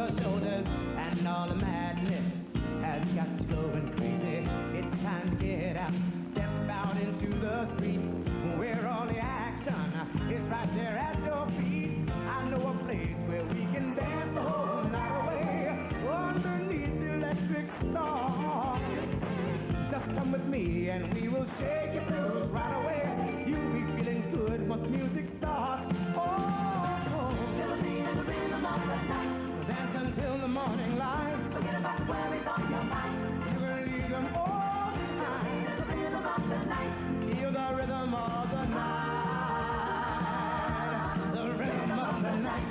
your shoulders, and all the madness has got you going crazy. It's time to get out, step out into the street, where all the action is right there at your feet. I know a place where we can dance the whole night away, underneath the electric star. Just come with me and we will shake your blues right away. You'll be feeling good once music starts. Oh, feel the beat and the rhythm of the night. Dance until the morning light. Forget about the worries on your mind. You will leave them all behind. Feel the rhythm of the night. Feel the rhythm of the night. The rhythm of the night.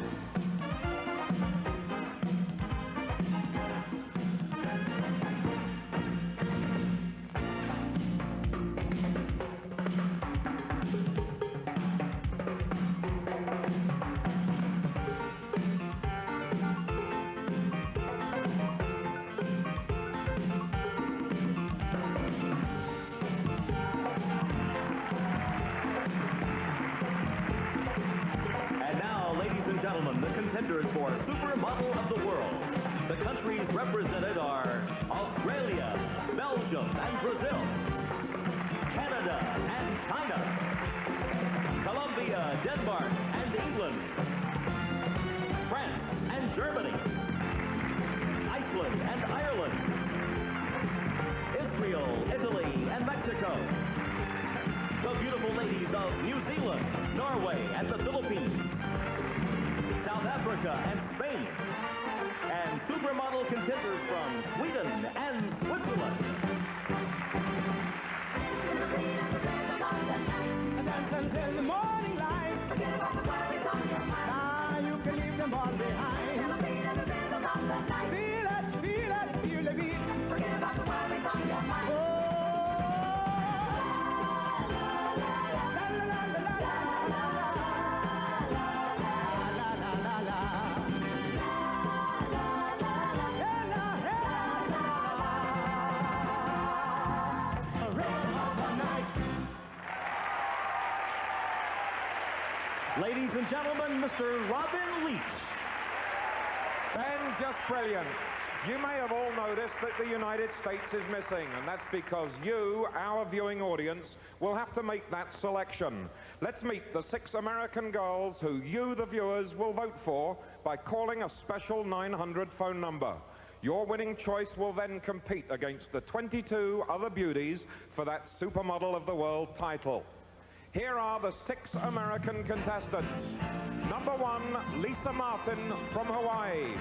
Gentlemen, the contenders for Supermodel of the World. The countries represented are Australia, Belgium and Brazil, Canada and China, Colombia, Denmark and England, France and Germany, Iceland and Ireland, Israel, Italy and Mexico, the beautiful ladies of New Zealand, Norway and the Philippines, South Africa and Spain, and supermodel contenders from Sweden and Switzerland. Dance until the morning light. Forget about the worries on your mind. Now you can leave them all behind. Feel the beat and the rhythm of the night. Feel it, feel it, feel the beat. Forget about the worries on your mind. Oh. Ladies and gentlemen, Mr. Robin Leach. Ben, just brilliant. You may have all noticed that the United States is missing, and that's because you, our viewing audience, will have to make that selection. Let's meet the 6 American girls who you, the viewers, will vote for by calling a special 900 phone number. Your winning choice will then compete against the 22 other beauties for that Supermodel of the World title. Here are the 6 American contestants. Number 1, Lisa Martin from Hawaii.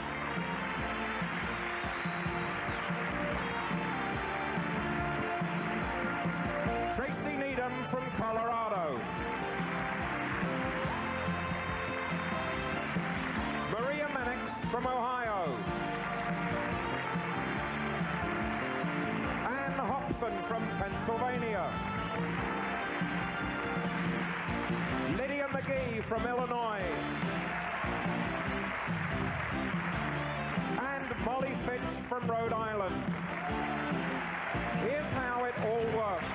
Tracy Needham from Colorado. Maria Mannix from Ohio. Ann Hobson from Pennsylvania. Lydia McGee from Illinois. And Molly Fitch from Rhode Island. Here's how it all works.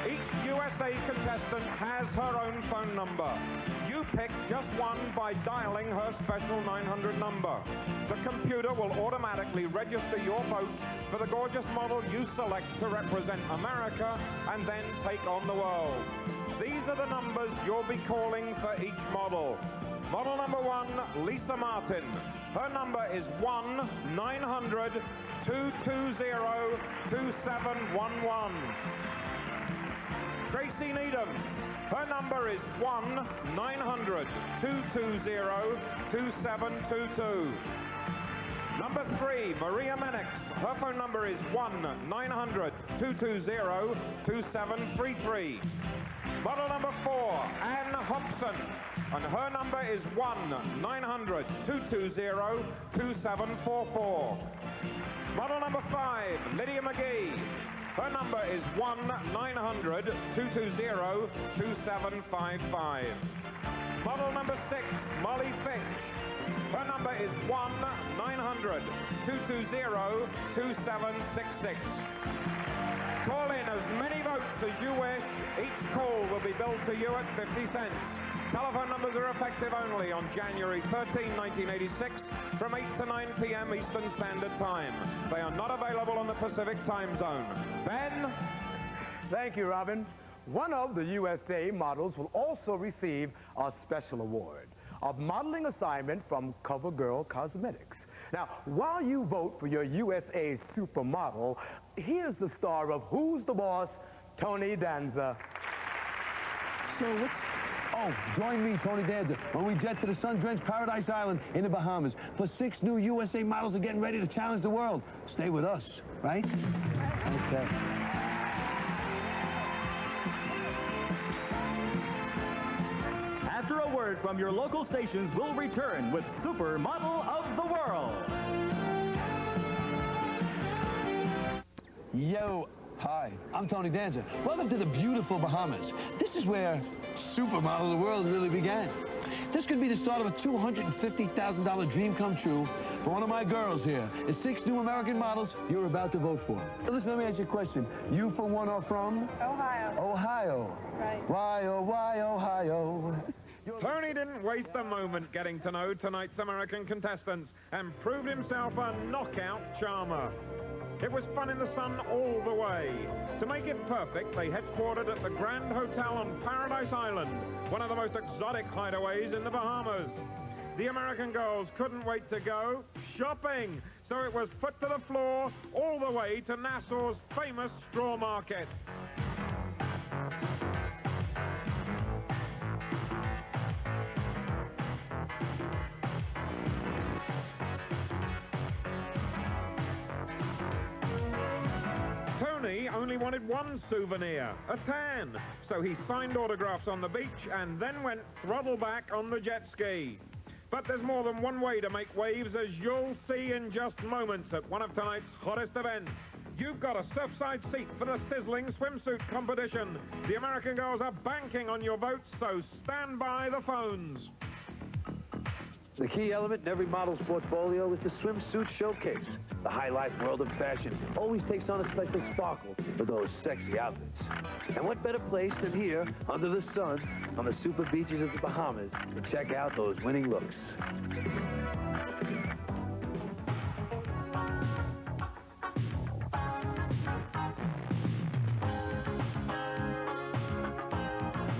Each USA contestant has her own phone number. You pick just one by dialing her special 900 number. The computer will automatically register your vote for the gorgeous model you select to represent America and then take on the world. These are the numbers you'll be calling for each model. Model number 1, Lisa Martin. Her number is 1-900-220-2711. Tracy Needham. Her number is 1-900-220-2722. Number 3, Maria Mannix. Her phone number is 1-900-220-2733. Model number 4, Ann Hobson, and her number is 1-900-220-2744. Model number 5, Lydia McGee. Her number is 1-900-220-2755. Model number 6, Molly Fitch. Her number is 1-900-220-2766. Call in as many votes as you wish. Each call will be billed to you at 50 cents. Telephone numbers are effective only on January 13, 1986, from 8 to 9 p.m. Eastern Standard Time. They are not available on the Pacific Time Zone. Ben? Thank you, Robin. One of the USA models will also receive a special award, a modeling assignment from CoverGirl Cosmetics. Now, while you vote for your USA supermodel, here's the star of Who's the Boss, Tony Danza. So what's... Oh, join me, Tony Danza, when we jet to the sun-drenched Paradise Island in the Bahamas. For 6 new USA models are getting ready to challenge the world. Stay with us, right? Okay. After a word from your local stations, we'll return with Supermodel of the World. Yo, hi, I'm Tony Danza. Welcome to the beautiful Bahamas. This is where Supermodel of the World really began. This could be the start of a $250,000 dream come true for one of my girls here. The 6 new American models you're about to vote for. Listen, let me ask you a question. You for one or from? Ohio. Ohio. Right. Why, oh, why, Ohio? Tony didn't waste a moment getting to know tonight's American contestants and proved himself a knockout charmer. It was fun in the sun all the way. To make it perfect, they headquartered at the Grand Hotel on Paradise Island, one of the most exotic hideaways in the Bahamas. The American girls couldn't wait to go shopping, so it was foot to the floor all the way to Nassau's famous straw market. Tony only wanted one souvenir, a tan, so he signed autographs on the beach and then went throttle back on the jet ski. But there's more than one way to make waves, as you'll see in just moments at one of tonight's hottest events. You've got a surfside seat for the sizzling swimsuit competition. The American girls are banking on your votes, so stand by the phones. The key element in every model's portfolio is the swimsuit showcase. The high-life world of fashion always takes on a special sparkle for those sexy outfits. And what better place than here, under the sun, on the super beaches of the Bahamas, to check out those winning looks.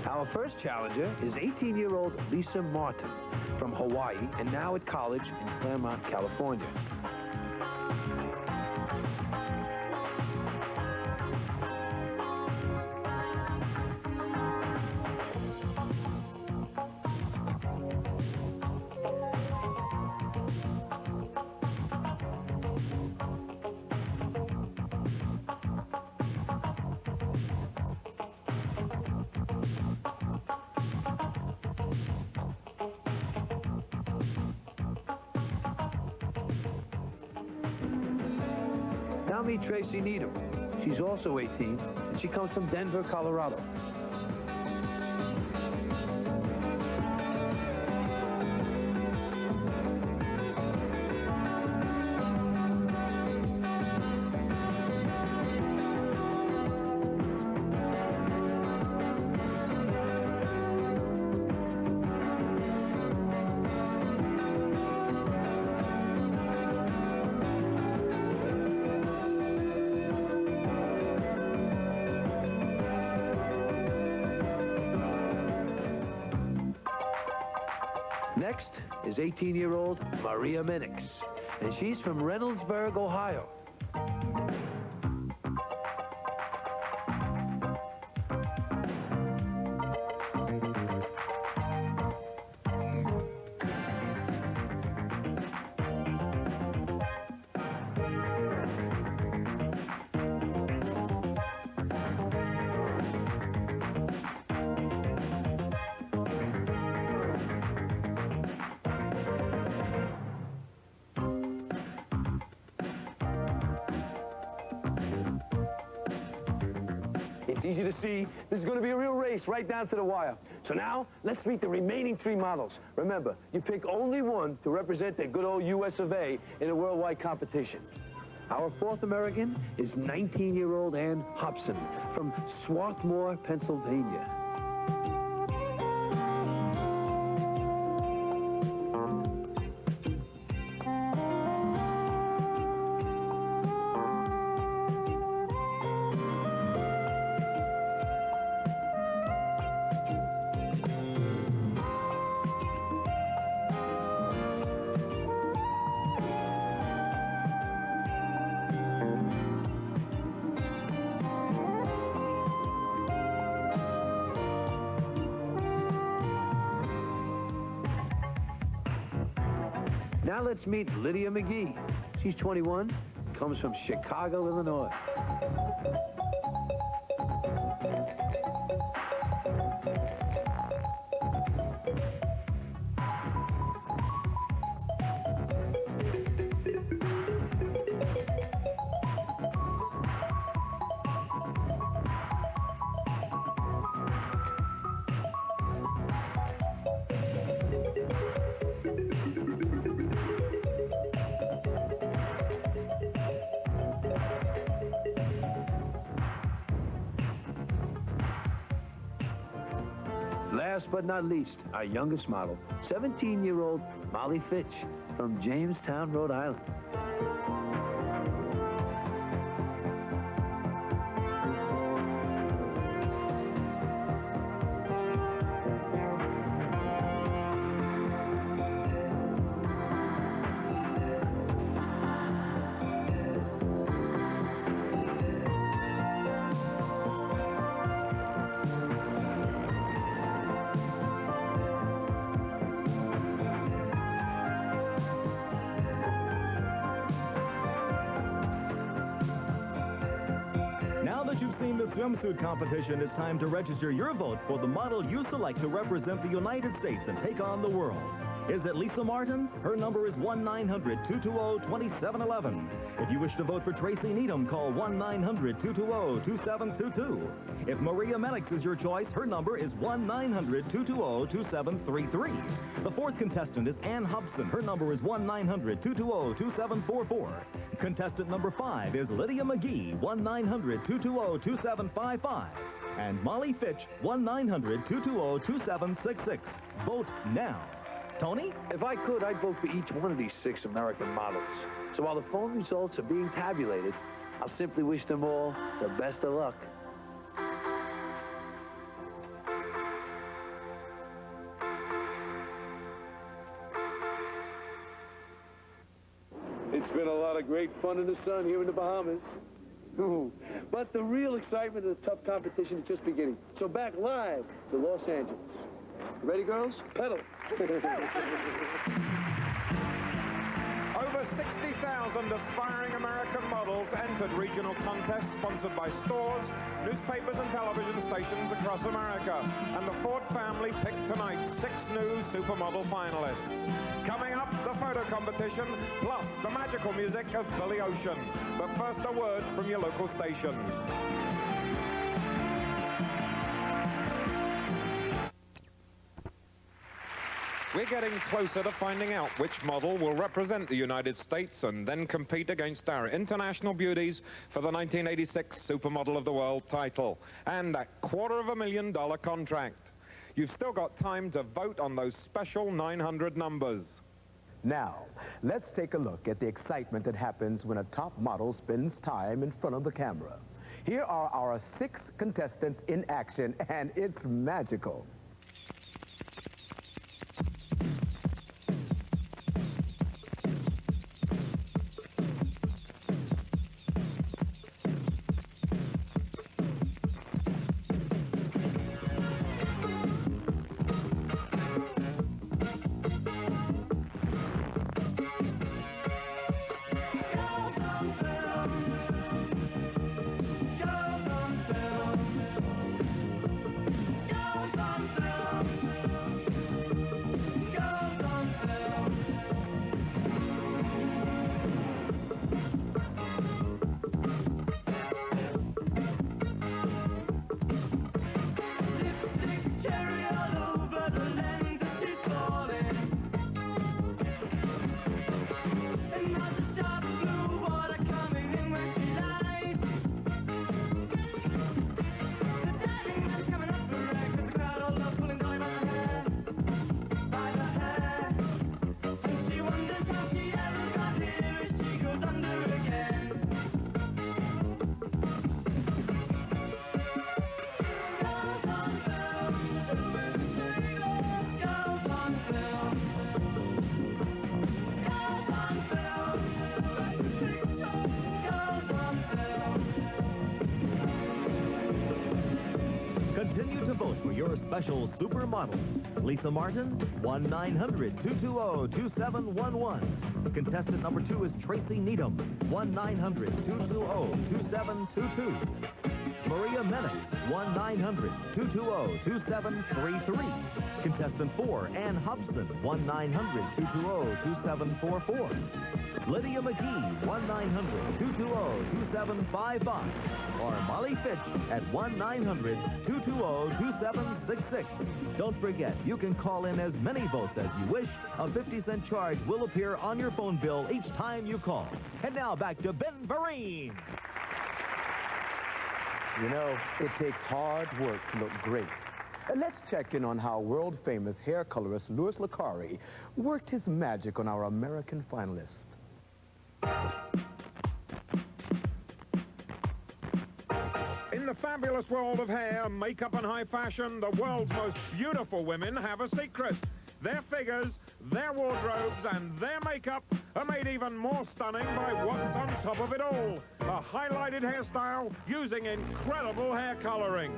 Our first challenger is 18-year-old Lisa Martin from Hawaii and now at college in Claremont, California. Now meet Tracy Needham. She's also 18, and she comes from Denver, Colorado. Next is 18-year-old Maria Minix, and she's from Reynoldsburg, Ohio. It's easy to see this is going to be a real race right down to the wire. So now, let's meet the remaining 3 models. Remember, you pick only one to represent the good old US of A in a worldwide competition. Our fourth American is 19-year-old Ann Hobson from Swarthmore, Pennsylvania. Now let's meet Lydia McGee. She's 21, comes from Chicago, Illinois. Last but not least, our youngest model, 17-year-old Molly Fitch from Jamestown, Rhode Island. Now that you've seen the swimsuit competition, it's time to register your vote for the model you select to represent the United States and take on the world. Is it Lisa Martin? Her number is 1-900-220-2711. If you wish to vote for Tracy Needham, call 1-900-220-2722. If Maria Menix is your choice, her number is 1-900-220-2733. The fourth contestant is Ann Hobson. Her number is 1-900-220-2744. Contestant number 5 is Lydia McGee, 1-900-220-2755. And Molly Fitch, 1-900-220-2766. Vote now. Tony? If I could, I'd vote for each one of these 6 American models. So while the phone results are being tabulated, I'll simply wish them all the best of luck. It's been a lot of great fun in the sun here in the Bahamas. But the real excitement of the tough competition is just beginning. So back live to Los Angeles. Ready, girls? Pedal. Over 60,000 aspiring American models entered regional contests sponsored by stores, newspapers and television stations across America. And the Ford family picked tonight's 6 new supermodel finalists. Coming up, the photo competition, plus the magical music of Billy Ocean. But first, a word from your local station. We're getting closer to finding out which model will represent the United States and then compete against our international beauties for the 1986 Supermodel of the World title and that $250,000 contract. You've still got time to vote on those special 900 numbers. Now, let's take a look at the excitement that happens when a top model spends time in front of the camera. Here are our 6 contestants in action, and it's magical. Continue to vote for your special supermodel. Lisa Martin, 1-900-220-2711. Contestant number 2 is Tracy Needham, 1-900-220-2722. Maria Menix, 1-900-220-2733. Contestant 4, Ann Hobson, 1-900-220-2744. Lydia McGee, 1-900-220-2755. Or Molly Fitch at 1-900-220-2766. Don't forget, you can call in as many votes as you wish. A 50-cent charge will appear on your phone bill each time you call. And now back to Ben Vereen. You know, it takes hard work to look great. And let's check in on how world-famous hair colorist Louis Licari worked his magic on our American finalists. In the fabulous world of hair, makeup and high fashion, the world's most beautiful women have a secret. Their figures, their wardrobes, and their makeup are made even more stunning by what's on top of it all. A highlighted hairstyle using incredible hair coloring.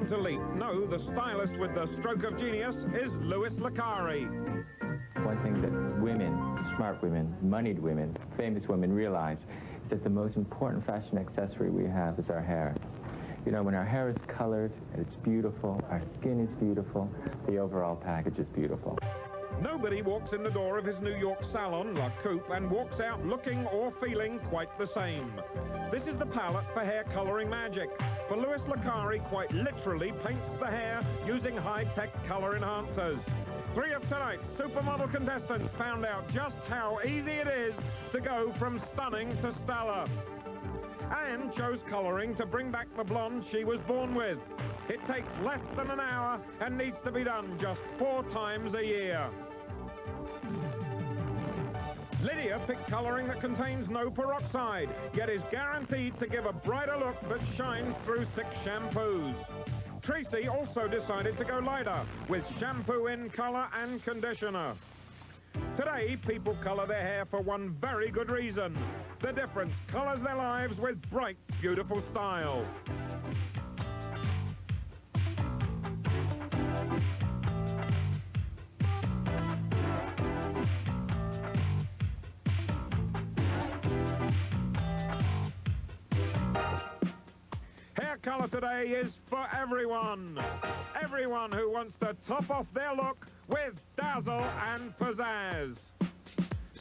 Elite. No, the stylist with the stroke of genius is Louis Licari. One thing that women, smart women, moneyed women, famous women realize is that the most important fashion accessory we have is our hair. You know, when our hair is colored and it's beautiful, our skin is beautiful, the overall package is beautiful. Nobody walks in the door of his New York salon, La Coupe, and walks out looking or feeling quite the same. This is the palette for hair coloring magic. For Louis Licari quite literally paints the hair using high-tech color enhancers. 3 of tonight's supermodel contestants found out just how easy it is to go from stunning to stellar. Anne chose coloring to bring back the blonde she was born with. It takes less than an hour and needs to be done just 4 times a year. Lydia picked coloring that contains no peroxide, yet is guaranteed to give a brighter look that shines through 6 shampoos. Tracy also decided to go lighter, with shampoo in color and conditioner. Today, people color their hair for one very good reason. The difference colors their lives with bright, beautiful style. Color today is for everyone. Everyone who wants to top off their look with dazzle and pizzazz.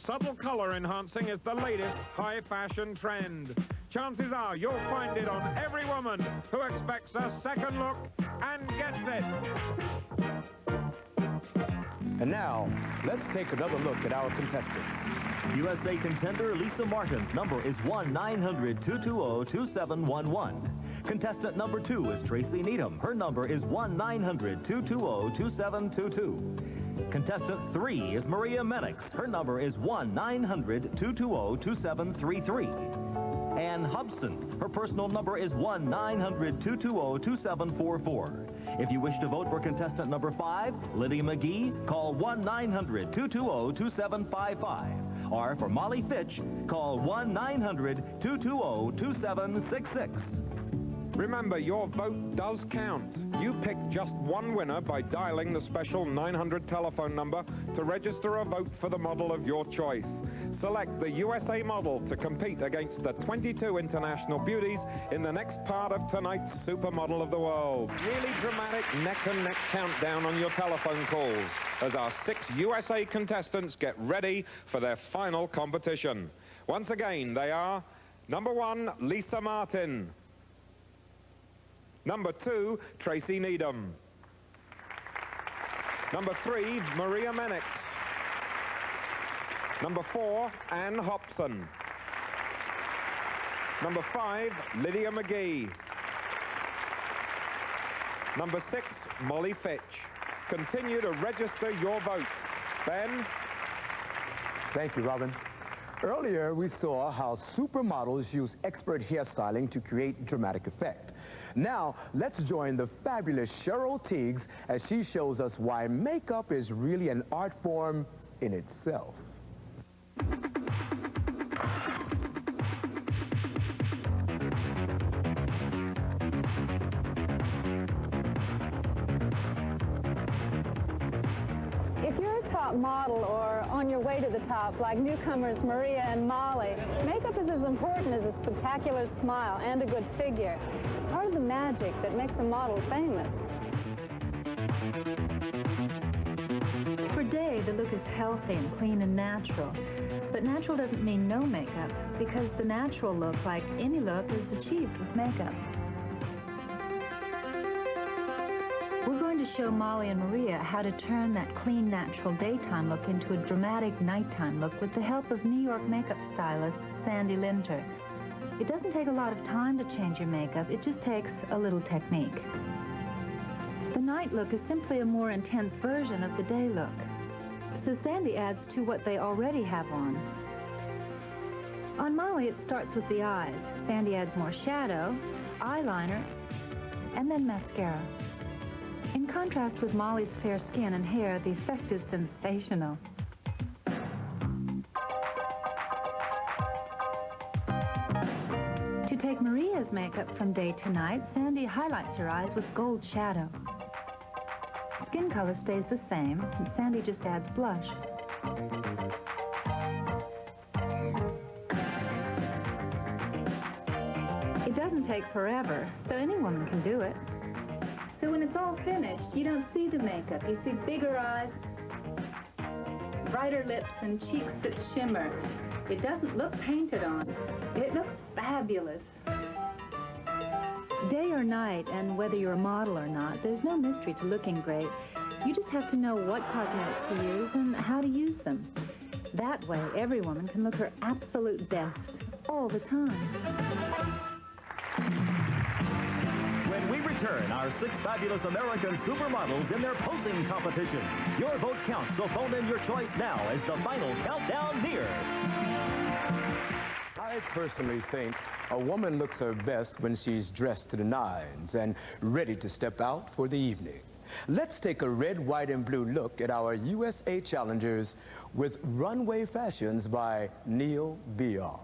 Subtle color enhancing is the latest high fashion trend. Chances are you'll find it on every woman who expects a second look and gets it. And now, let's take another look at our contestants. USA contender Lisa Martin's number is 1-900-220-2711. Contestant number 2 is Tracy Needham. Her number is 1-900-220-2722. Contestant 3 is Maria Menix. Her number is 1-900-220-2733. Ann Hobson. Her personal number is 1-900-220-2744. If you wish to vote for contestant number 5, Lydia McGee, call 1-900-220-2755. Or for Molly Fitch, call 1-900-220-2766. Remember, your vote does count. You pick just one winner by dialing the special 900 telephone number to register a vote for the model of your choice. Select the USA model to compete against the 22 international beauties in the next part of tonight's Supermodel of the World. Really dramatic neck-and-neck countdown on your telephone calls as our 6 USA contestants get ready for their final competition. Once again, they are number 1, Lisa Martin. Number 2, Tracy Needham. Number 3, Maria Menix. Number 4, Ann Hobson. Number 5, Lydia McGee. Number 6, Molly Fitch. Continue to register your votes. Ben? Thank you, Robin. Earlier, we saw how supermodels use expert hairstyling to create dramatic effect. Now, let's join the fabulous Cheryl Teagues as she shows us why makeup is really an art form in itself. If you're a top model or on your way to the top, like newcomers Maria and Molly, makeup is as important as a spectacular smile and a good figure. It's part of the magic that makes a model famous. For Day, the look is healthy and clean and natural. But natural doesn't mean no makeup, because the natural look, like any look, is achieved with makeup. We're going to show Molly and Maria how to turn that clean, natural daytime look into a dramatic nighttime look with the help of New York makeup stylist Sandy Linter. It doesn't take a lot of time to change your makeup, it just takes a little technique. The night look is simply a more intense version of the day look. So Sandy adds to what they already have on. On Molly, it starts with the eyes. Sandy adds more shadow, eyeliner, and then mascara. In contrast with Molly's fair skin and hair, the effect is sensational. To take Maria's makeup from day to night, Sandy highlights her eyes with gold shadow. Skin color stays the same, and Sandy just adds blush. It doesn't take forever, so any woman can do it. So when it's all finished, you don't see the makeup. You see bigger eyes, brighter lips, and cheeks that shimmer. It doesn't look painted on. It looks fabulous. Day or night, and whether you're a model or not, there's no mystery to looking great. You just have to know what cosmetics to use and how to use them. That way, every woman can look her absolute best all the time. When we return, our 6 fabulous American supermodels in their posing competition. Your vote counts, so phone in your choice now as the final countdown nears. I personally think a woman looks her best when she's dressed to the nines and ready to step out for the evening. Let's take a red, white, and blue look at our USA challengers with Runway Fashions by Neil Bioff.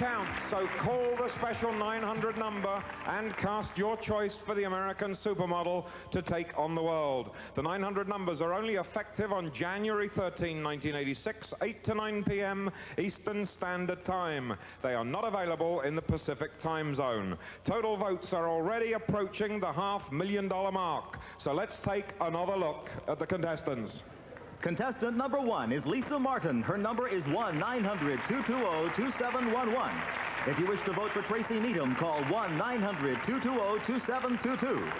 count, so call the special 900 number and cast your choice for the American supermodel to take on the world. The 900 numbers are only effective on January 13, 1986, 8 to 9 p.m. Eastern Standard Time. They are not available in the Pacific time zone. Total votes are already approaching the $500,000 mark. So let's take another look at the contestants. Contestant number 1 is Lisa Martin. Her number is 1-900-220-2711. If you wish to vote for Tracy Needham, call 1-900-220-2722.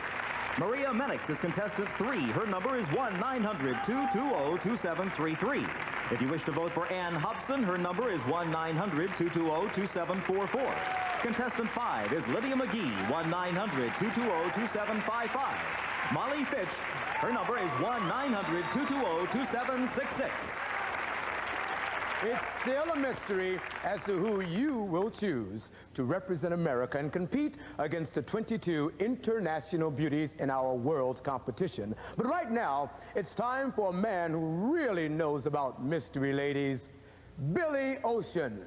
Maria Menix is contestant 3. Her number is 1-900-220-2733. If you wish to vote for Ann Hobson, her number is 1-900-220-2744. Contestant 5 is Lydia McGee, 1-900-220-2755. Molly Fitch, her number is 1-900-220-2766. It's still a mystery as to who you will choose to represent America and compete against the 22 international beauties in our world competition. But right now, it's time for a man who really knows about mystery, ladies, Billy Ocean.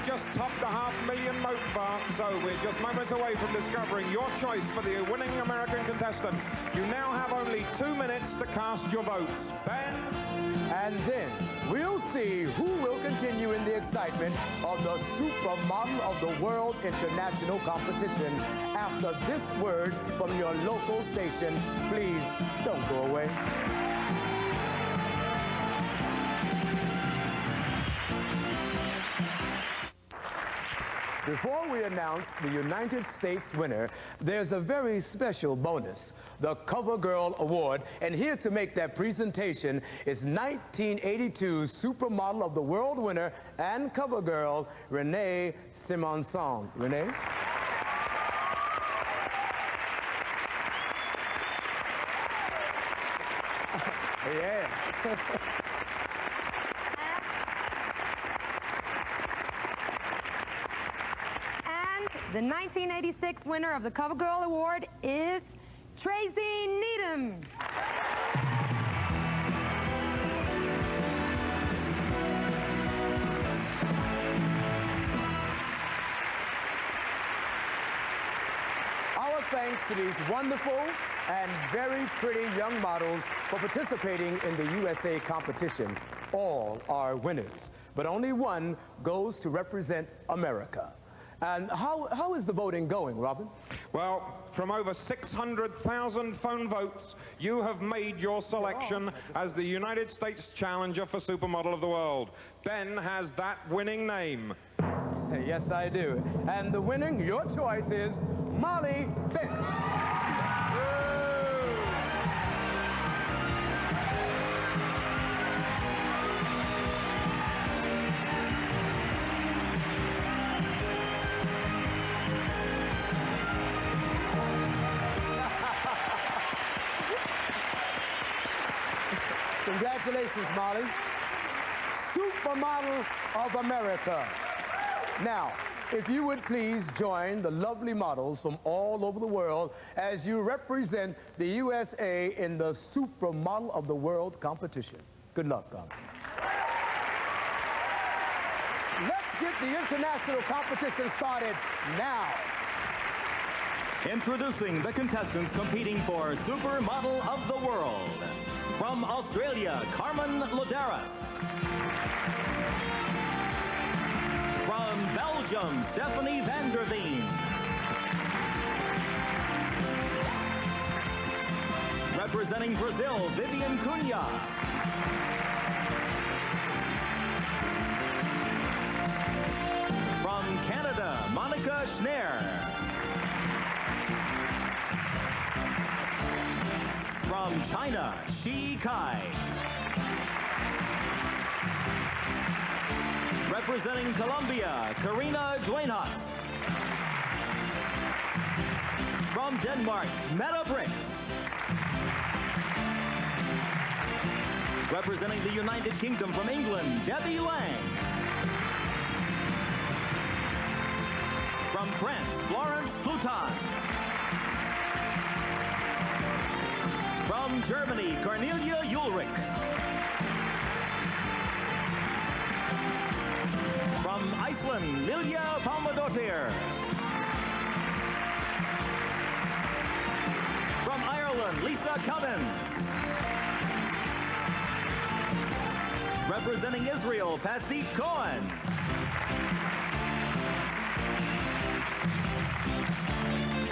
Just topped the $500,000 mark, so we're just moments away from discovering your choice for the winning American contestant. You now have only 2 minutes to cast your votes. Ben? And then we'll see who will continue in the excitement of the Supermodel of the World International Competition after this word from your local station. Please don't go away. Before we announce the United States winner, there's a very special bonus, the CoverGirl Award. And here to make that presentation is 1982 Supermodel of the World winner and CoverGirl, Renee Simonson. Renee? Yeah. The 1986 winner of the CoverGirl Award is Tracy Needham. Our thanks to these wonderful and very pretty young models for participating in the USA competition. All are winners, but only one goes to represent America. And how is the voting going, Robin? Well, from over 600,000 phone votes, you have made your selection as the United States challenger for Supermodel of the World. Ben has that winning name. Yes, I do. And the winning, your choice is Molly Finch. Congratulations, Molly. Supermodel of America. Now, if you would please join the lovely models from all over the world as you represent the USA in the Supermodel of the World competition. Good luck, Tom. Let's get the international competition started now. Introducing the contestants competing for Supermodel of the World. From Australia, Carmen Loderas. From Belgium, Stephanie van der Veen. Representing Brazil, Vivian Cunha. From Canada, Monika Schnarre. From China, Shi Kai. Representing Colombia, Karina Duenas. From Denmark, Meta Brix. Representing the United Kingdom from England, Debbie Lang. From France, Florence Pluton. From Germany, Cornelia Ulrich. From Iceland, Lilja Palmadottir. From Ireland, Lisa Cummins. Representing Israel, Patsy Cohen.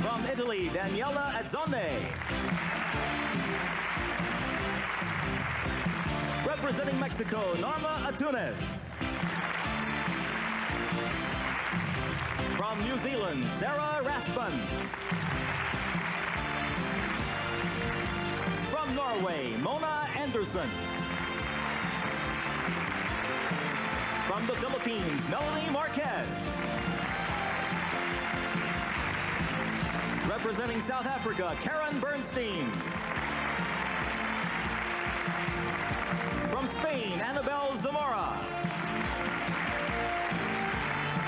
From Italy, Daniela Azzone. Representing Mexico, Norma Atunes. From New Zealand, Sarah Rathbun. From Norway, Mona Anderson. From the Philippines, Melanie Marquez. Representing South Africa, Karen Bernstein. From Spain, Annabelle Zamora.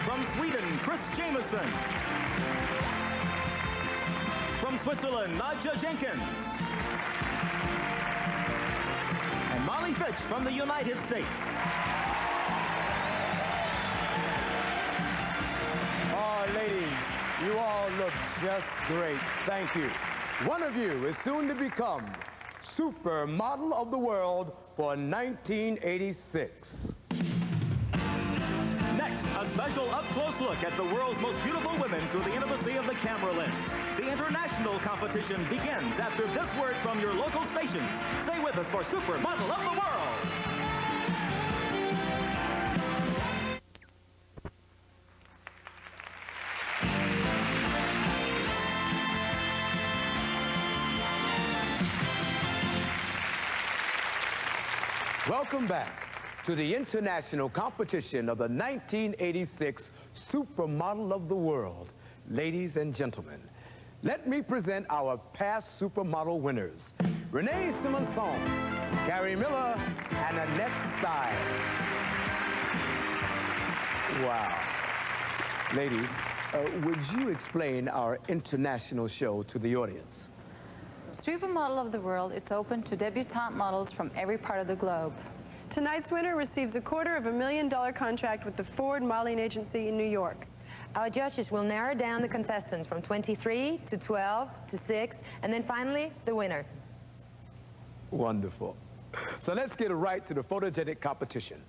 From Sweden, Chris Jameson. From Switzerland, Nadja Jenkins. And Molly Fitch from the United States. Oh, ladies, you all look just great. Thank you. One of you is soon to become Supermodel of the World for 1986. Next, a special up-close look at the world's most beautiful women through the intimacy of the camera lens. The international competition begins after this word from your local stations. Stay with us for Supermodel of the World. Welcome back to the international competition of the 1986 Supermodel of the World. Ladies and gentlemen, let me present our past Supermodel winners. Renee Simonson, Carrie Miller, and Annette Stein. Wow. Ladies, would you explain our international show to the audience? Supermodel of the World is open to debutante models from every part of the globe. Tonight's winner receives a $250,000 contract with the Ford Modeling Agency in New York. Our judges will narrow down the contestants from 23 to 12 to 6, and then finally, the winner. Wonderful. So let's get right to the photogenic competition.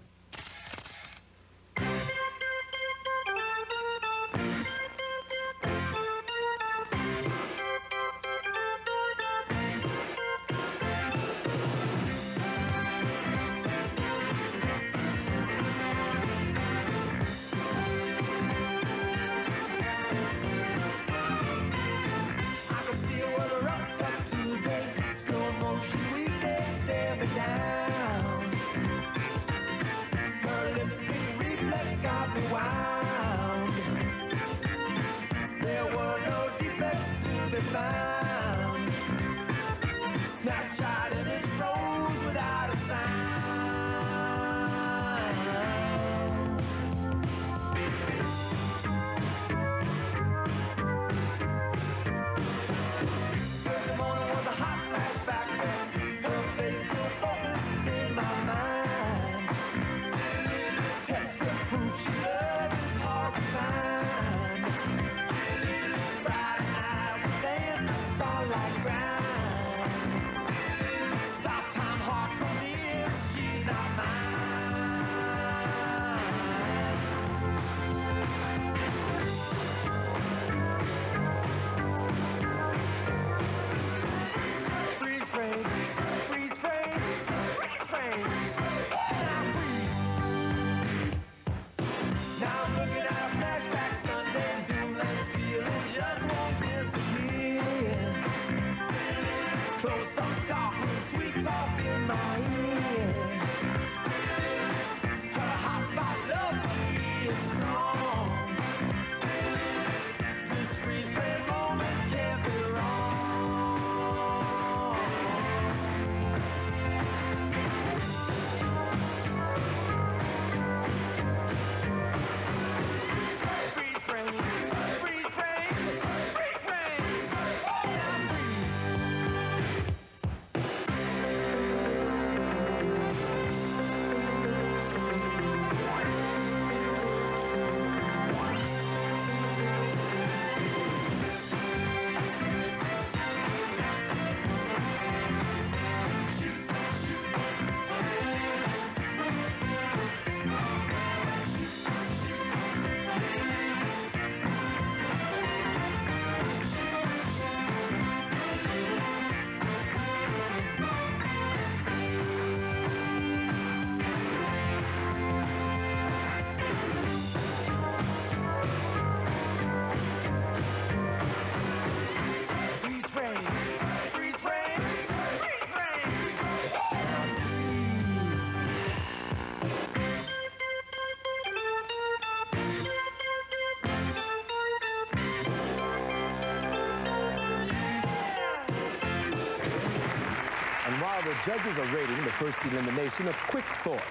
While the judges are rating the first elimination, a quick thought.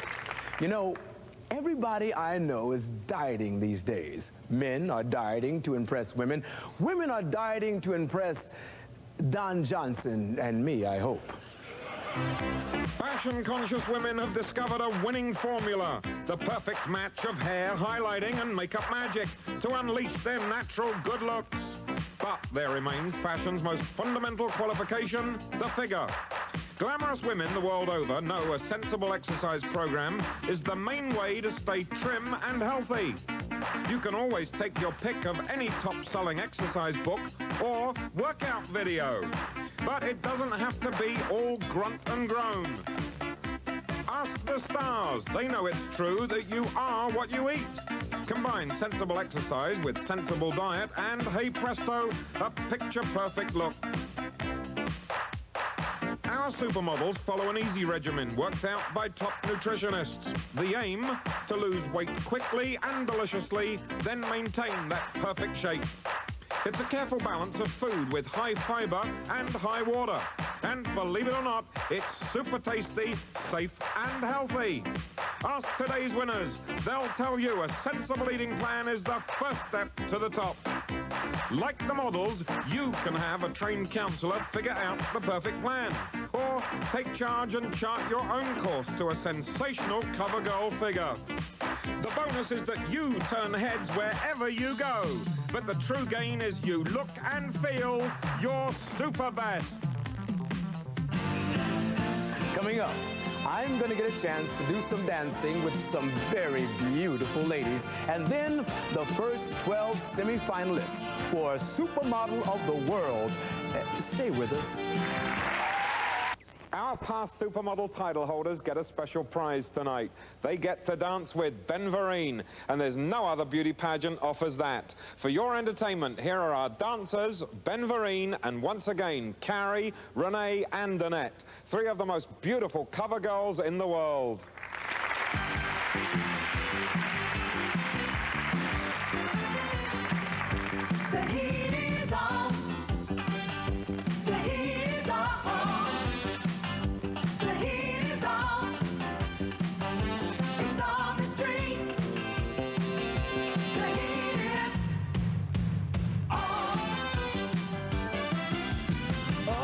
You know, everybody I know is dieting these days. Men are dieting to impress women. Women are dieting to impress Don Johnson and me, I hope. Fashion-conscious women have discovered a winning formula, the perfect match of hair, highlighting, and makeup magic to unleash their natural good looks. But there remains fashion's most fundamental qualification, the figure. Glamorous women the world over know a sensible exercise program is the main way to stay trim and healthy. You can always take your pick of any top-selling exercise book or workout video. But it doesn't have to be all grunt and groan. Ask the stars. They know it's true that you are what you eat. Combine sensible exercise with sensible diet and, hey presto, a picture-perfect look. Our Our supermodels follow an easy regimen worked out by top nutritionists. The aim, to lose weight quickly and deliciously, then maintain that perfect shape. It's a careful balance of food with high fiber and high water. And believe it or not, it's super tasty, safe and healthy. Ask today's winners. They'll tell you a sensible eating plan is the first step to the top. Like the models, you can have a trained counselor figure out the perfect plan. Or take charge and chart your own course to a sensational cover girl figure. The bonus is that you turn heads wherever you go. But the true gain is you look and feel your super best. Coming up, I'm going to get a chance to do some dancing with some very beautiful ladies. And then the first 12 semi-finalists for Supermodel of the World. Stay with us. Our past supermodel title holders get a special prize tonight. They get to dance with Ben Vereen, and there's no other beauty pageant offers that. For your entertainment, here are our dancers, Ben Vereen, and once again, Carrie, Renee, and Annette, three of the most beautiful cover girls in the world. The heat is on. The heat is on. The heat is on. It's on the street. The heat is on. Oh, oh,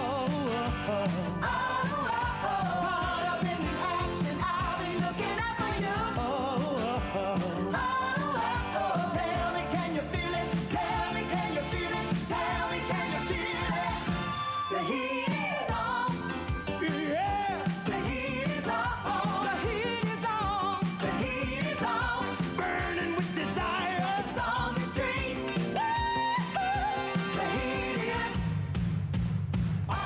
oh. Oh, oh, oh. Caught up in the action. I'll be looking out for you. Oh, oh, oh. Oh, oh, oh. Tell me, can you feel it? Tell me, can you feel it? Tell me, can you feel it? The heat is on. Yeah. The heat is on. The heat is on. The heat is on. Burning with desire. It's on the street. The heat is on.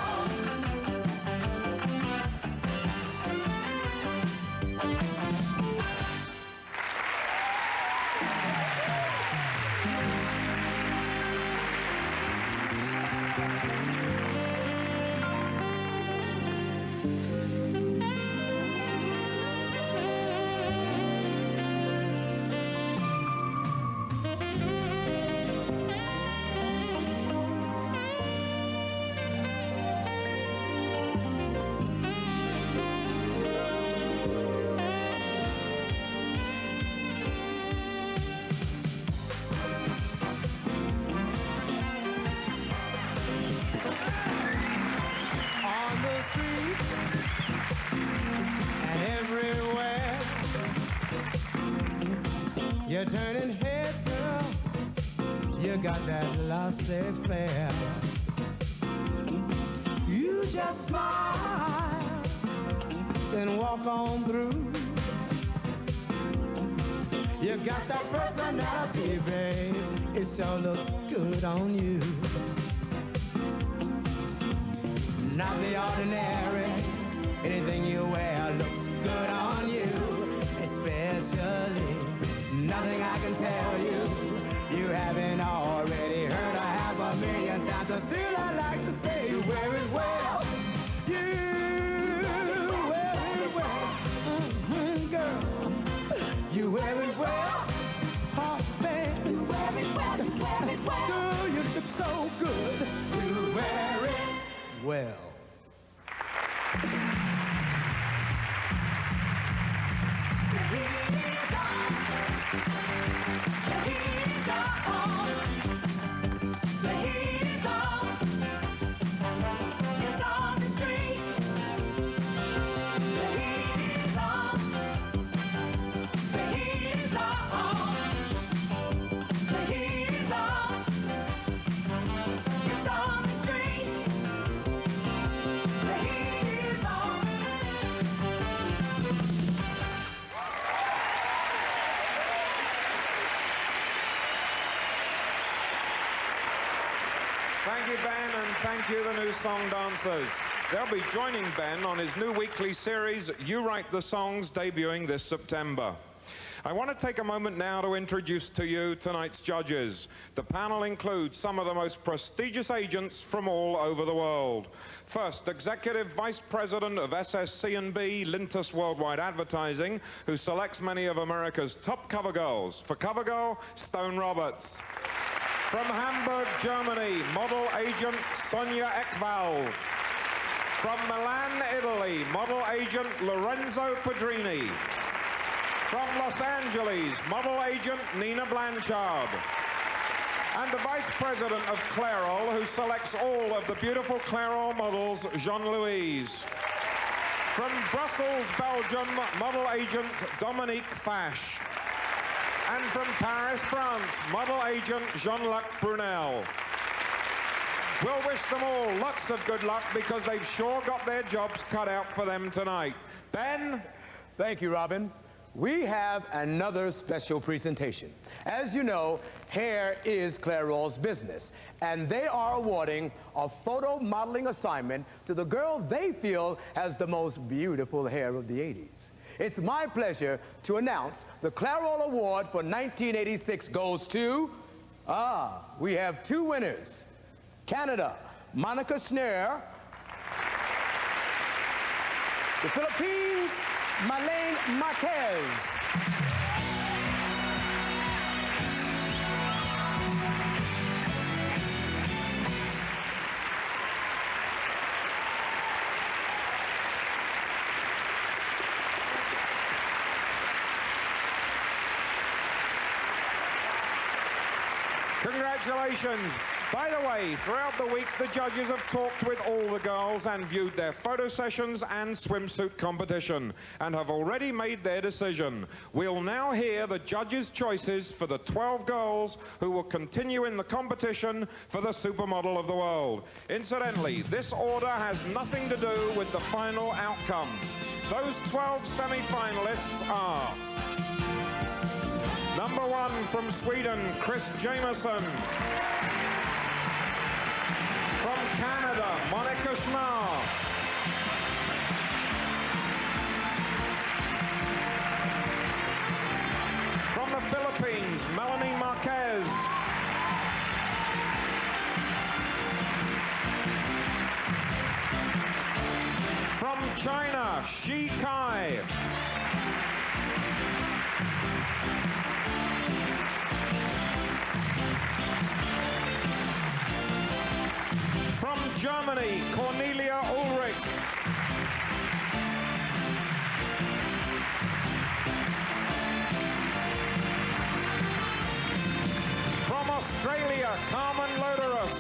On the street and everywhere, you're turning heads, girl. You got that lusty flair. You just smile, then walk on through. You got that personality, babe. It sure looks good on you. Not the ordinary. Anything you wear looks good on you. Especially nothing I can tell you you haven't already heard 500,000 times. But still I like to say you wear it well. You wear it well. Girl, you wear it well. Oh, babe, you wear it well. You wear it well. Girl, you look so good. You wear it well. Thank you, Ben, and thank you, the new song dancers. They'll be joining Ben on his new weekly series, You Write the Songs, debuting this September. I want to take a moment now to introduce to you tonight's judges. The panel includes some of the most prestigious agents from all over the world. First, Executive Vice President of SSC&B Lintus Worldwide Advertising, who selects many of America's top cover girls. For cover girl, Stone Roberts. From Hamburg, Germany, model agent Sonia Ekvald. From Milan, Italy, model agent Lorenzo Pedrini. From Los Angeles, model agent Nina Blanchard. And the Vice President of Clairol, who selects all of the beautiful Clairol models, Jean-Louise. From Brussels, Belgium, model agent Dominique Fache. And from Paris, France, model agent Jean-Luc Brunel. We'll wish them all lots of good luck because they've sure got their jobs cut out for them tonight. Ben? Thank you, Robin. We have another special presentation. As you know, hair is Clairol's business, and they are awarding a photo modeling assignment to the girl they feel has the most beautiful hair of the 80s. It's my pleasure to announce the Clairol Award for 1986 goes to, we have two winners. Canada, Monika Schnarre. The Philippines, Marquez. Congratulations. By the way, throughout the week, the judges have talked with all the girls and viewed their photo sessions and swimsuit competition and have already made their decision. We'll now hear the judges' choices for the 12 girls who will continue in the competition for the Supermodel of the World. Incidentally, this order has nothing to do with the final outcome. Those 12 semi-finalists are: number 1 from Sweden, Chris Jameson. From Canada, Monika Schnarre. From the Philippines, Melanie Marquez. From China, Shi Kai. From Germany, Cornelia Ulrich. From Australia, Carmen Loderus.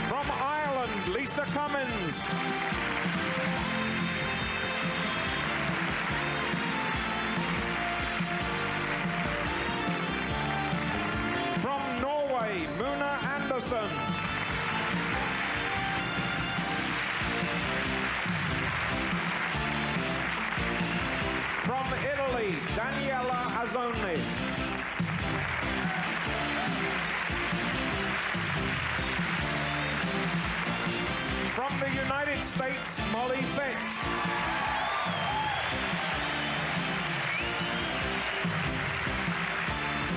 From Ireland, Lisa Cummins. Muna Anderson. From Italy, Daniela Azzoni. From the United States, Molly Fitch.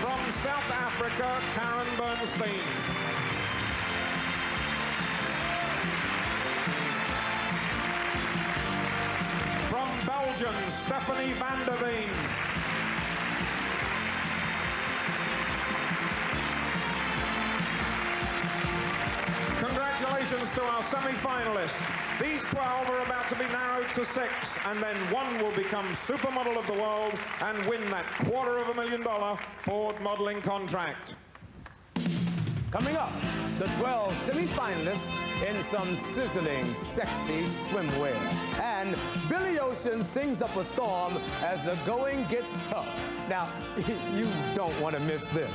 From South Africa, Karen Bernstein. From Belgium, Stephanie van der Veen. Congratulations to our semi-finalists. These 12 are about to be narrowed to 6, and then one will become Supermodel of the World and win that $250,000 Ford modeling contract. Coming up, the 12 semi-finalists in some sizzling, sexy swimwear. And Billy Ocean sings up a storm as the going gets tough. Now, you don't want to miss this.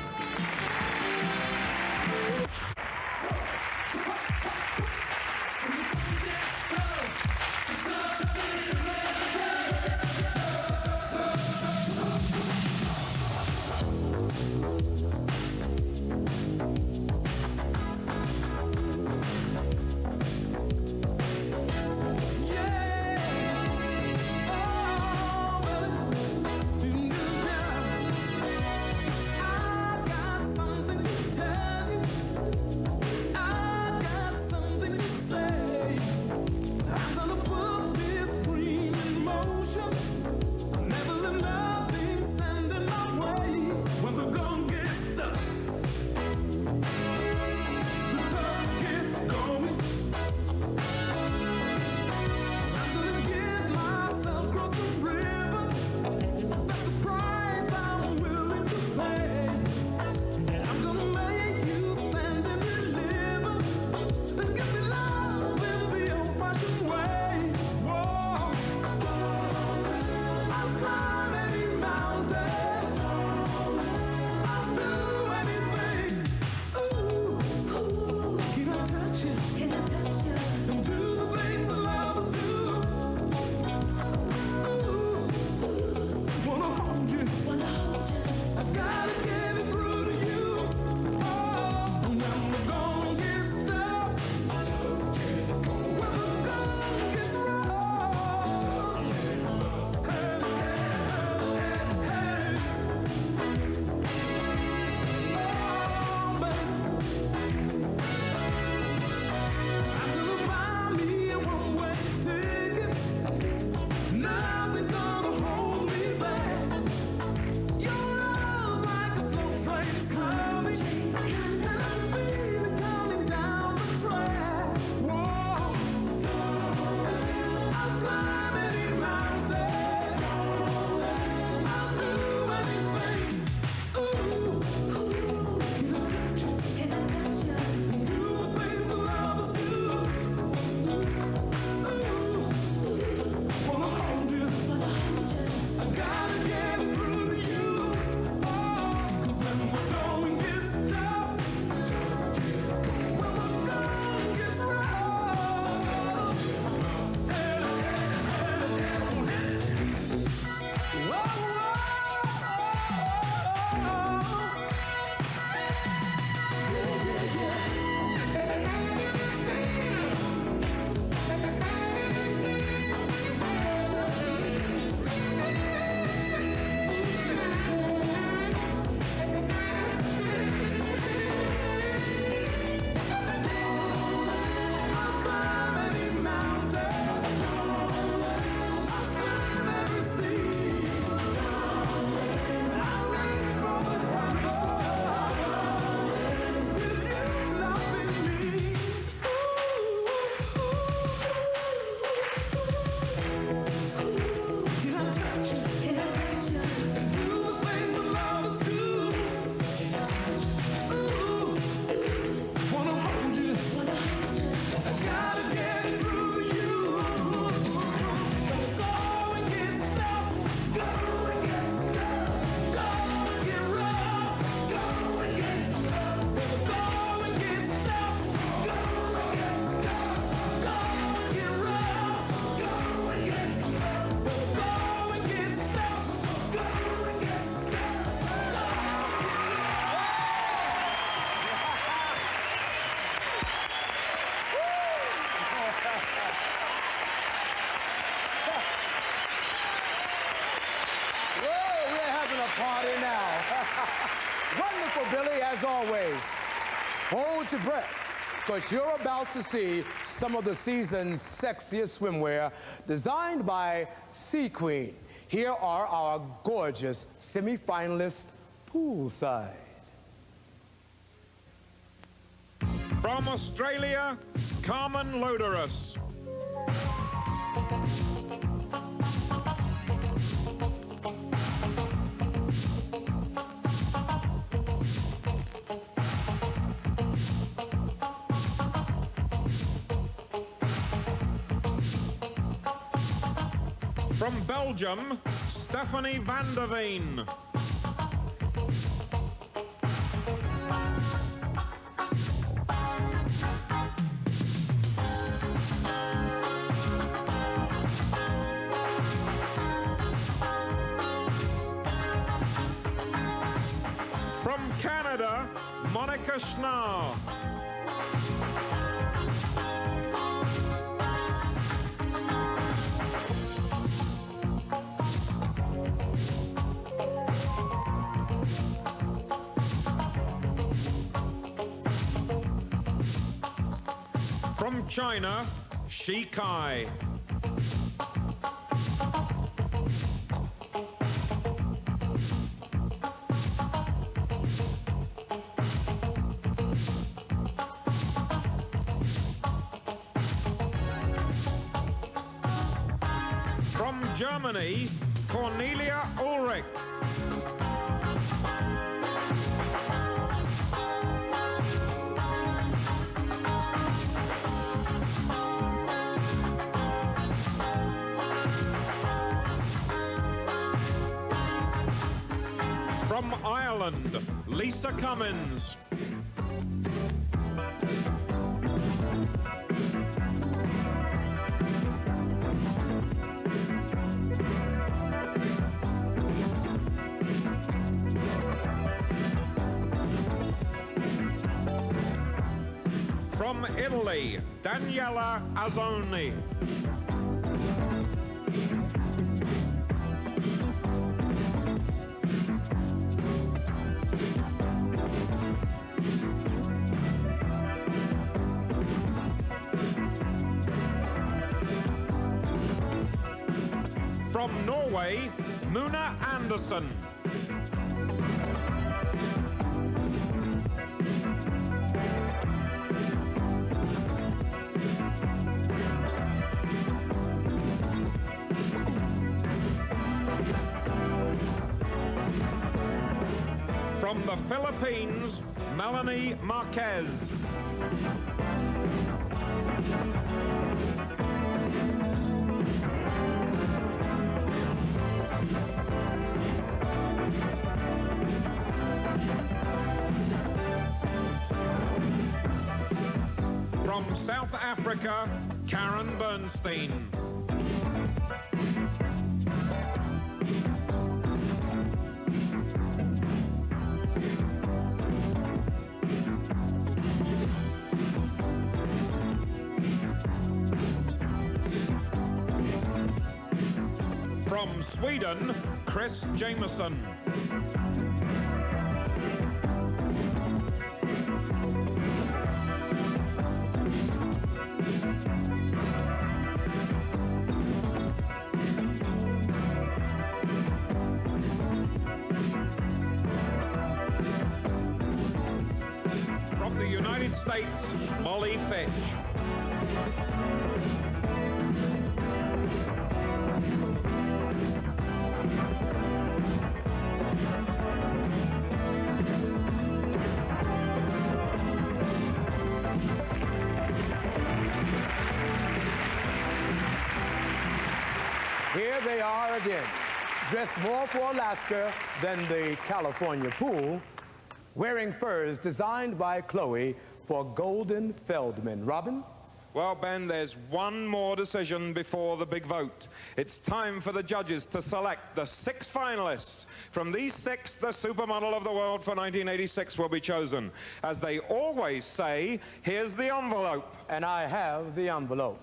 Hold your breath, because you're about to see some of the season's sexiest swimwear designed by Sea Queen. Here are our gorgeous semi-finalists poolside. From Australia, Carmen Loderus. From Belgium, Stephanie van der Veen. From Canada, Monika Schnarre. From China, Shi Kai. From Germany, Cornelia Ulrich. From Ireland, Lisa Cummins. From Italy, Daniela Azzoni. From Norway, Muna Andersen. From the Philippines, Melanie Marquez. From South Africa, Karen Bernstein. From Sweden, Chris Jameson. From the United States, Molly Fitch. Here they are again, dressed more for Alaska than the California pool, wearing furs designed by Chloe for Golden Feldman. Robin? Well, Ben, there's one more decision before the big vote. It's time for the judges to select the 6 finalists. From these 6, the Supermodel of the World for 1986 will be chosen. As they always say, here's the envelope. And I have the envelope.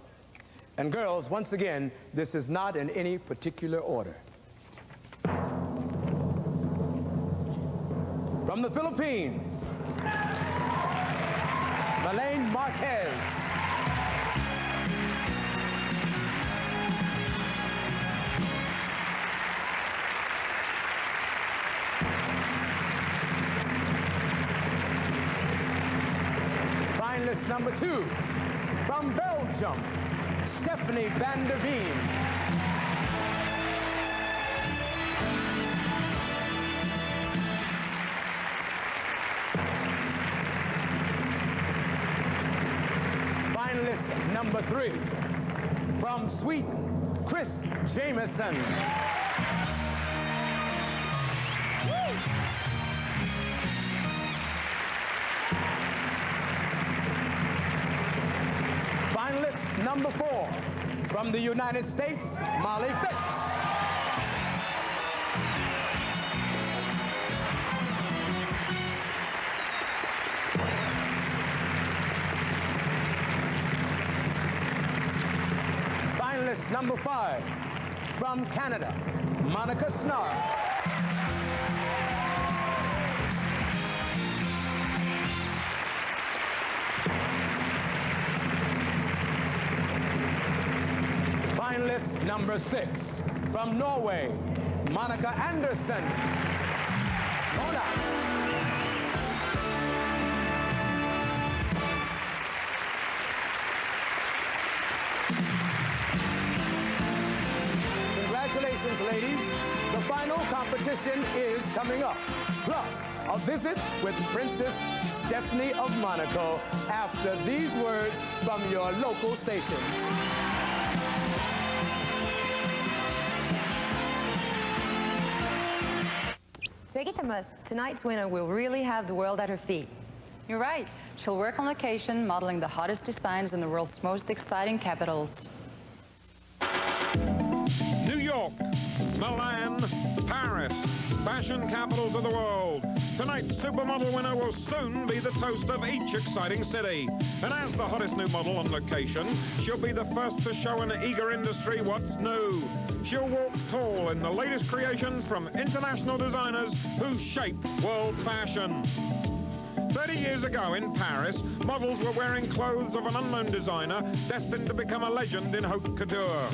And girls, once again, this is not in any particular order. From the Philippines, Marquez. Finalist number 2, from Belgium, Stephanie van der Veen. Finalist number 3, from Sweden, Chris Jameson. Finalist number 4, from the United States, Molly Fitz. Finalist number 5, from Canada, Monika Schnarre. Finalist number 6, from Norway, Monika Andersen. Mona. Congratulations, ladies. The final competition is coming up. Plus, a visit with Princess Stephanie of Monaco after these words from your local station. Take it from us, tonight's winner will really have the world at her feet. You're right. She'll work on location, modeling the hottest designs in the world's most exciting capitals. New York, Milan, Paris, fashion capitals of the world. Tonight's supermodel winner will soon be the toast of each exciting city. And as the hottest new model on location, she'll be the first to show an eager industry what's new. She'll walk tall in the latest creations from international designers who shape world fashion. 30 years ago in Paris, models were wearing clothes of an unknown designer destined to become a legend in haute couture.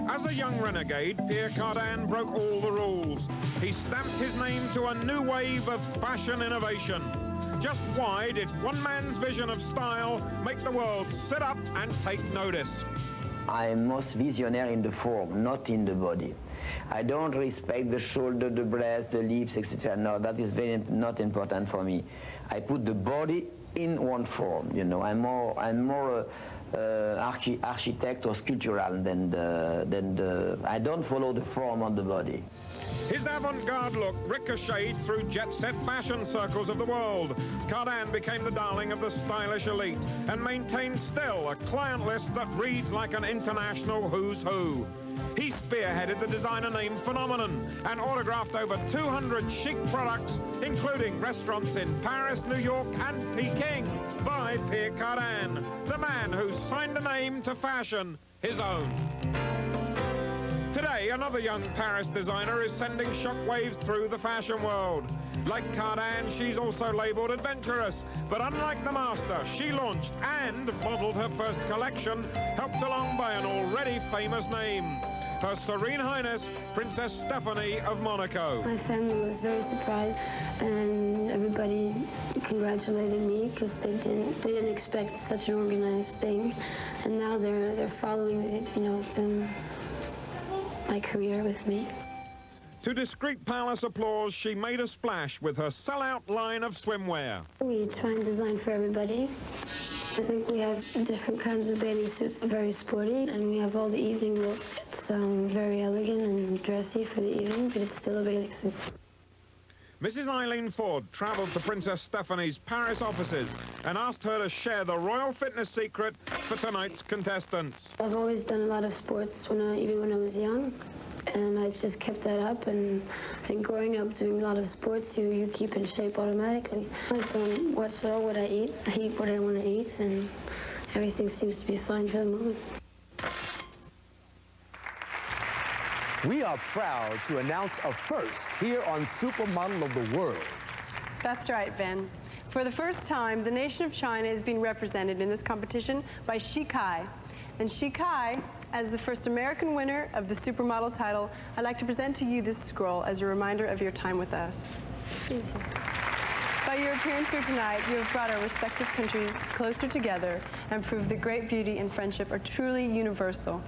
As a young renegade, Pierre Cardin broke all the rules. He stamped his name to a new wave of fashion innovation. Just why did one man's vision of style make the world sit up and take notice? I'm most visionary in the form, not in the body. I don't respect the shoulder, the breast, the lips, etc. No, that is very not important for me. I put the body in one form. You know, I'm more architect or sculptural than the. I don't follow the form on the body. His avant-garde look ricocheted through jet-set fashion circles of the world. Cardin became the darling of the stylish elite and maintained still a client list that reads like an international who's who. He spearheaded the designer name phenomenon and autographed over 200 chic products, including restaurants in Paris, New York, and Peking, by Pierre Cardin, the man who signed the name to fashion his own. Today, another young Paris designer is sending shockwaves through the fashion world. Like Cardin, she's also labeled adventurous, but unlike the master, she launched and modeled her first collection, helped along by an already famous name, Her Serene Highness, Princess Stephanie of Monaco. My family was very surprised, and everybody congratulated me because they didn't expect such an organized thing, and now they're following, you know, my career with me. To discreet palace applause, she made a splash with her sellout line of swimwear. We try and design for everybody. I think we have different kinds of bathing suits, very sporty, and we have all the evening look. It's very elegant and dressy for the evening, but it's still a bathing suit. Mrs. Eileen Ford traveled to Princess Stephanie's Paris offices and asked her to share the royal fitness secret for tonight's contestants. I've always done a lot of sports, even when I was young, and I've just kept that up. And I think growing up doing a lot of sports, you keep in shape automatically. I don't watch at all what I eat. I eat what I want to eat, and everything seems to be fine for the moment. We are proud to announce a first here on Supermodel of the World. That's right, Ben. For the first time, the nation of China is being represented in this competition by Shi Kai. And Shi Kai, as the first American winner of the supermodel title, I'd like to present to you this scroll as a reminder of your time with us. By your appearance here tonight, you have brought our respective countries closer together and proved that great beauty and friendship are truly universal.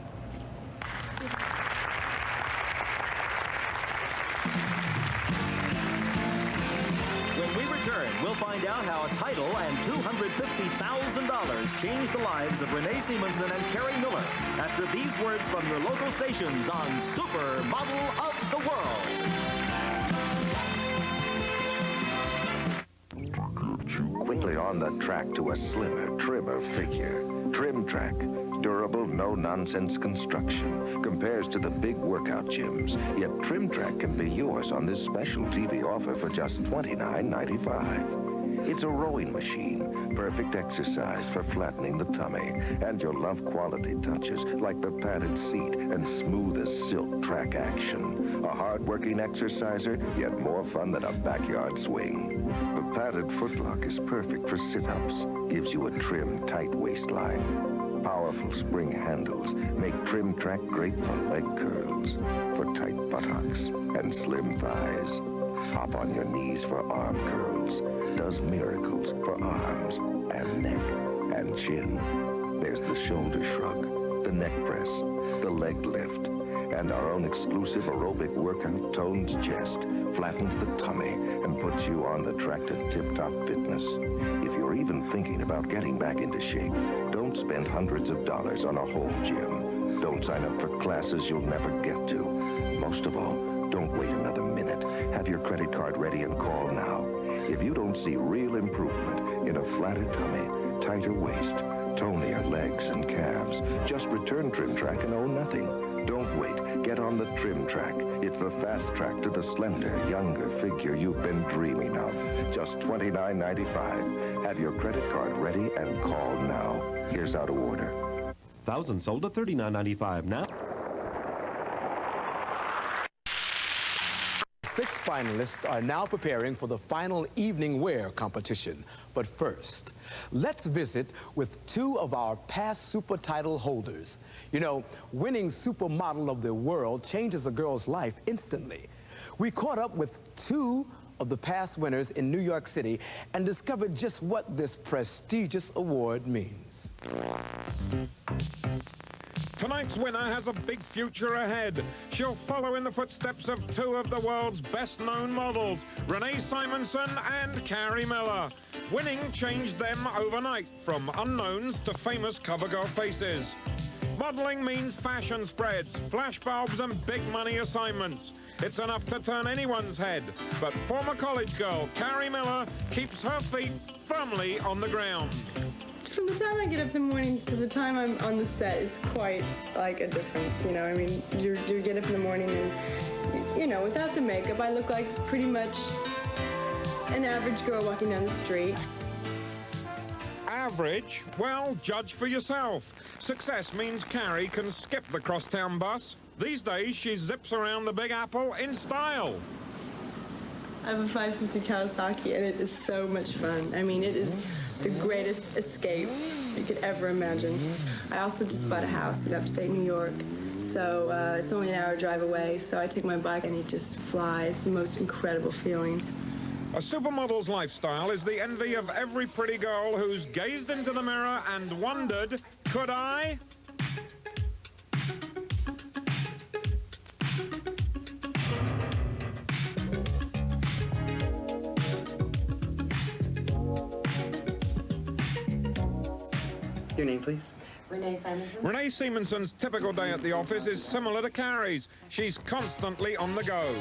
When we return, we'll find out how a title and $250,000 changed the lives of Renee Simonson and Carrie Miller after these words from your local stations on Supermodel of the World. Quickly on the track to a slimmer, trimmer figure. Trim Track. Durable, no-nonsense construction. Compares to the big workout gyms. Yet Trim Track can be yours on this special TV offer for just $29.95. It's a rowing machine. Perfect exercise for flattening the tummy. And you'll love quality touches like the padded seat and smooth as silk track action. A hard-working exerciser, yet more fun than a backyard swing. The padded footlock is perfect for sit-ups. Gives you a trim, tight waistline. Powerful spring handles make Trim Track great for leg curls, for tight buttocks and slim thighs. Hop on your knees for arm curls. Does miracles for arms and neck and chin. There's the shoulder shrug, the neck press, the leg lift, and our own exclusive aerobic workout tones chest, flattens the tummy, and puts you on the track to tip-top fitness. If you're even thinking about getting back into shape, don't spend hundreds of dollars on a whole gym. Don't sign up for classes you'll never get to. Most of all, don't wait another minute. Have your credit card ready and call now. If you don't see real improvement in a flatter tummy, tighter waist, tonier legs and calves, just return Trim Track and owe nothing. Don't wait. Get on the Trim Track. It's the fast track to the slender, younger figure you've been dreaming of. Just $29.95. Have your credit card ready and call now. Here's how to order. Thousands sold at $39.95 now. 6 finalists are now preparing for the final evening wear competition. But first, let's visit with 2 of our past super title holders. You know, winning Supermodel of the World changes a girl's life instantly. We caught up with 2 of the past winners in New York City and discovered just what this prestigious award means. Tonight's winner has a big future ahead. She'll follow in the footsteps of 2 of the world's best-known models, Renee Simonson and Carrie Miller. Winning changed them overnight, from unknowns to famous cover girl faces. Modeling means fashion spreads, flashbulbs and big money assignments. It's enough to turn anyone's head, but former college girl Carrie Miller keeps her feet firmly on the ground. From the time I get up in the morning to the time I'm on the set, it's quite like a difference, you know. I mean, you get up in the morning and, you know, without the makeup, I look like pretty much an average girl walking down the street. Average? Well, judge for yourself. Success means Carrie can skip the crosstown bus. These days, she zips around the Big Apple in style. I have a 550 Kawasaki, and it is so much fun. I mean, it is the greatest escape you could ever imagine. I also just bought a house in upstate New York, so it's only an hour drive away, so I take my bike and it just flies. It's the most incredible feeling. A supermodel's lifestyle is the envy of every pretty girl who's gazed into the mirror and wondered, could I? Your name, please? Renee Simonson. Renee Simonson's typical day at the office is similar to Carrie's. She's constantly on the go.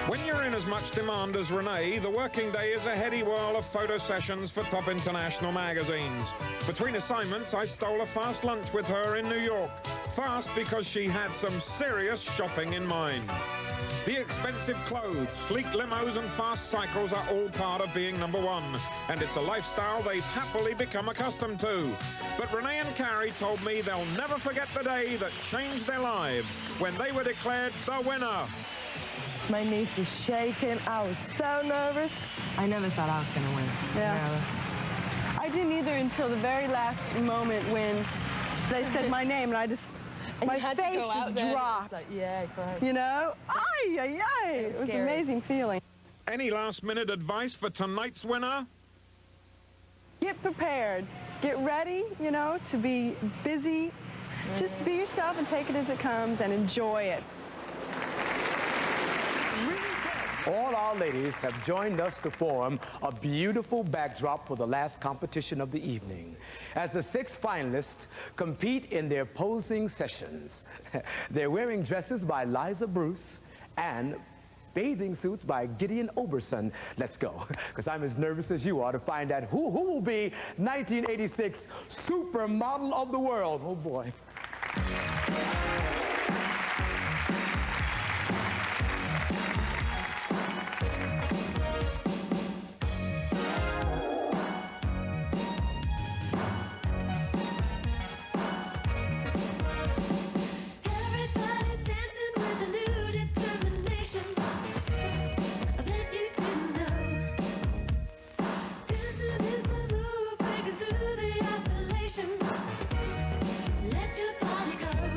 When you're in as much demand as Renee, the working day is a heady whirl of photo sessions for top international magazines. Between assignments, I stole a fast lunch with her in New York. Fast because she had some serious shopping in mind. The expensive clothes, sleek limos and fast cycles are all part of being number one, and it's a lifestyle they've happily become accustomed to. But Renee and Carrie told me they'll never forget the day that changed their lives when they were declared the winner. My knees were shaking. I was so nervous. I never thought I was going to win. Yeah. I didn't either until the very last moment when they said my name, and I just, my face just dropped. Like, yeah, correct. You know? Ay, ay, ay. It was an amazing feeling. Any last-minute advice for tonight's winner? Get prepared. Get ready, you know, to be busy. Just be yourself and take it as it comes and enjoy it. All our ladies have joined us to form a beautiful backdrop for the last competition of the evening. As the 6 finalists compete in their posing sessions, they're wearing dresses by Liza Bruce and bathing suits by Gideon Oberson. Let's go, because I'm as nervous as you are to find out who will be 1986 Supermodel of the World. Oh, boy. Let your body go.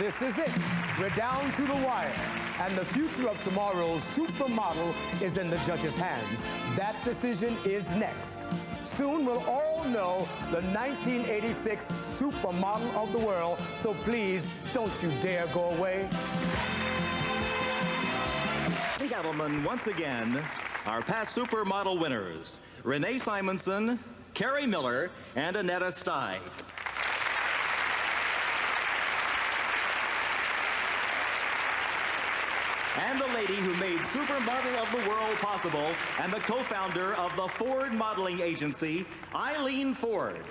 this is it. We're down to the wire. And the future of tomorrow's supermodel is in the judges' hands. That decision is next. Soon we'll all know the 1986 supermodel of the world. So please, don't you dare go away. Ladies and gentlemen, once again, our past supermodel winners, Renee Simonson, Carrie Miller, and Annetta Stye. And the lady who made Supermodel of the World possible and the co-founder of the Ford Modeling Agency, Eileen Ford.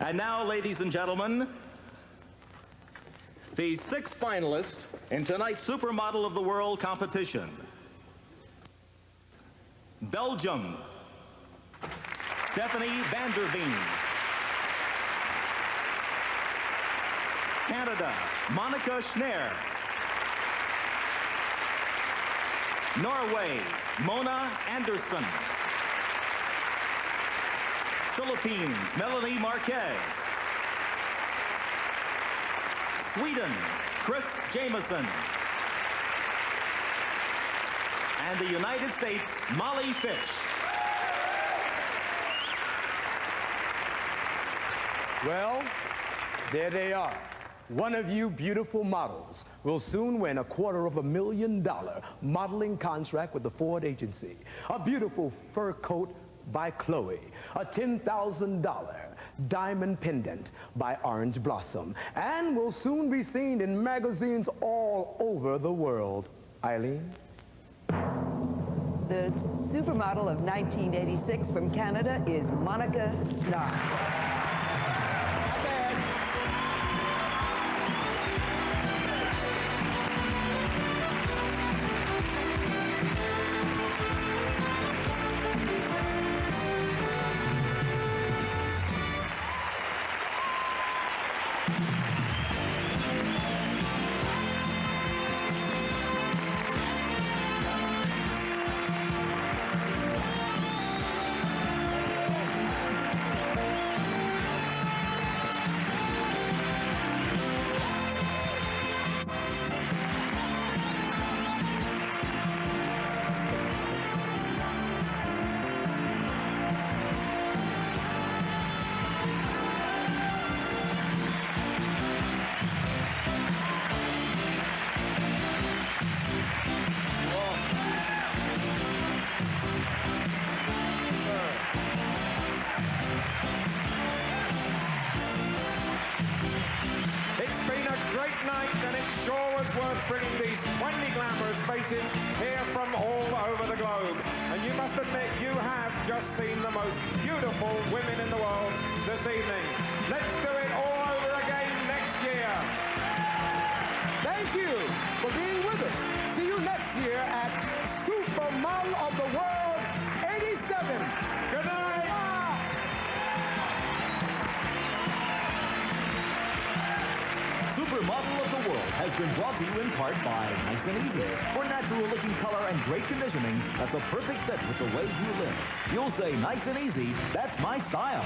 And now, ladies and gentlemen, the 6th finalist in tonight's Supermodel of the World competition. Belgium, Stephanie van der Veen. Canada, Monika Schnarre. Norway, Mona Andersson. Philippines, Melanie Marquez. Sweden, Chris Jameson. And the United States, Molly Fitch. Well, there they are. One of you beautiful models will soon win a $250,000 modeling contract with the Ford agency. A beautiful fur coat by Chloe, a $10,000 diamond pendant by Orange Blossom, and will soon be seen in magazines all over the world. Eileen? The supermodel of 1986 from Canada is Monika Schnarre. Worth bringing these 20 glamorous faces here from all over the globe. And you must admit, you have just seen the most beautiful women in the world this evening. Let's do it all over again next year. Thank you for being with us. See you next year at Supermodel of the World 87. Good night. Supermodel of the World has been brought to you in part by Nice and Easy. For natural-looking color and great conditioning, that's a perfect fit with the way you live. You'll say, nice and easy, that's my style.